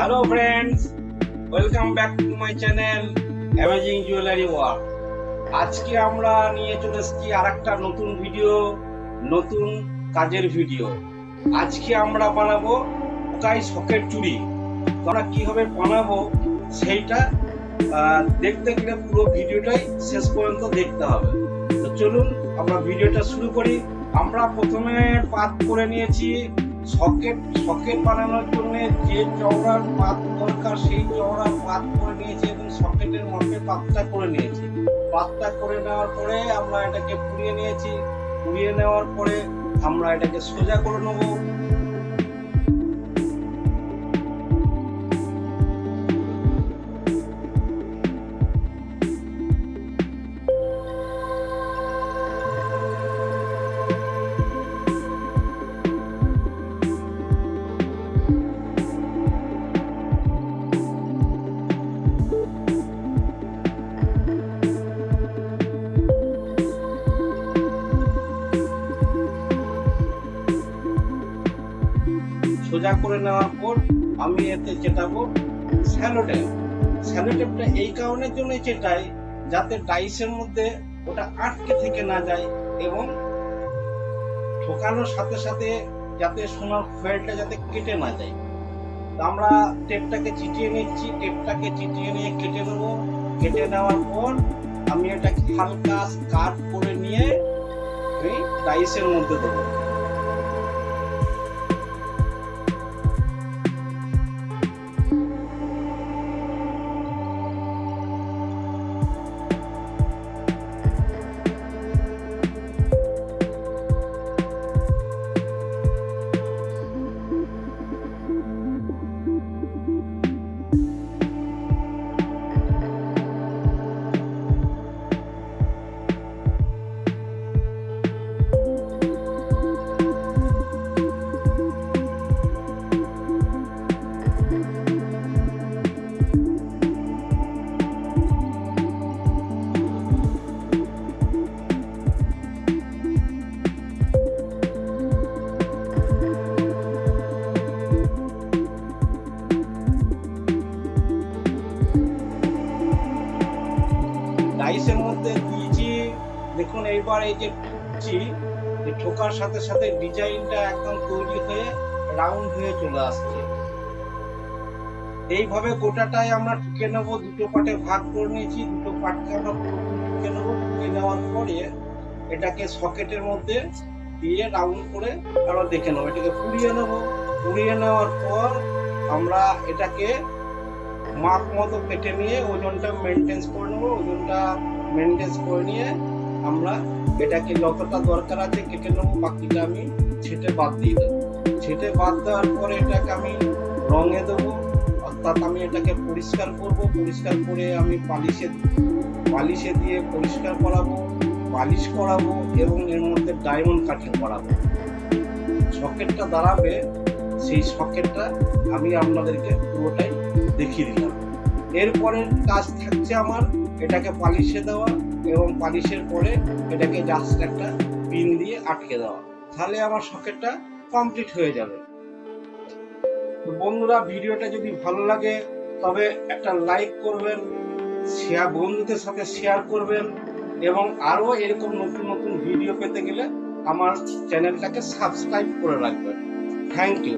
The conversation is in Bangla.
Hello friends, welcome back to my channel amazing jewellery world. আজকে আমরা নিয়ে চলে এসেছি আর একটা নতুন ভিডিও, নতুন কাজের ভিডিও। আজকে আমরা বানাবো টোকাই সকেট চুড়ি। আমরা কিভাবে বানাবো সেইটা দেখতে গেলে পুরো ভিডিওটাই শেষ পর্যন্ত দেখতে হবে। তো চলুন আমরা ভিডিওটা শুরু করি। আমরা প্রথমে পাত করে নিয়েছি সকেট বানানোর জন্য যে চওড়ার পাত দরকার সেই চওড়ার পাত করে নিয়েছি এবং সকেটের মাপে পাতটা করে নিয়েছি। পাতটা করে নেওয়ার পরে আমরা এটাকে পুড়িয়ে নিয়েছি। পুড়িয়ে নেওয়ার পরে আমরা এটাকে সোজা করে নেবো। সোজা করে নেওয়ার পর আমি এতে চেটাবো স্যালোটেপটা এই কারণের জন্য চেটাই যাতে ডাইসের মধ্যে ওটা আটকে থেকে না যায় এবং ঠোকানোর সাথে সাথে যাতে সোনার ফয়েলটা যাতে কেটে না যায়। আমরা টেপটাকে চিটিয়ে নিচ্ছি, টেপটাকে চিটিয়ে নিয়ে কেটে নেবো। কেটে নেওয়ার পর আমি এটাকে হালকা কাট করে নিয়ে এই ডাইসের মধ্যে দেবো। ডাইসের মধ্যে দিয়েছি, দেখুন এইবার এই যে ঠোকার সাথে সাথে ডিজাইনটা একদম তৈরি হয়ে রাউন্ড হয়ে চলে আসছে। এইভাবে গোটাটাই আমরা টুকে নেবো। দুটো পার্টে ভাগ করে নিয়েছি, দুটো পার্টকে আমরা টুকে নেবো। টুকে নেওয়ার পরে এটাকে সকেটের মধ্যে দিয়ে রাউন্ড করে আমরা দেখে নেবো। এটাকে পুড়িয়ে নেবো। পুড়িয়ে নেওয়ার পর আমরা এটাকে মাপ মতো কেটে নিয়ে ওজনটা মেনটেন করে নেবো। ওজনটা মেনটেন করে নিয়ে আমরা এটাকে যতটা দরকার আছে কেটে নেবো। বাকিটা আমি ছেটে বাদ দিয়ে দেবো। ছেটে বাদ দেওয়ার পরে এটাকে আমি রঙে দেবো, অর্থাৎ আমি এটাকে পরিষ্কার করব। পরিষ্কার করে আমি পালিশে দিয়ে পরিষ্কার করাবো, পালিশ করাবো এবং এর মধ্যে ডায়মন্ড কাটিং করাবো। সকেটটা দাঁড়াবে, সেই সকেটটা আমি আপনাদেরকে পুরোটাই দেখিয়ে দিলাম। এরপরে কাজ থাকছে আমার এটাকে পালিশে দেওয়া এবং পালিশের পরে এটাকে জাস্ট একটা পিন দিয়ে আটকে দেওয়া, তাহলে আমার সকেটটা কমপ্লিট হয়ে যাবে। বন্ধুরা, ভিডিওটা যদি ভালো লাগে তবে একটা লাইক করবেন, বন্ধুদের সাথে শেয়ার করবেন এবং আরো এরকম নতুন নতুন ভিডিও পেতে গেলে আমার চ্যানেলটাকে সাবস্ক্রাইব করে রাখবেন। Thank you.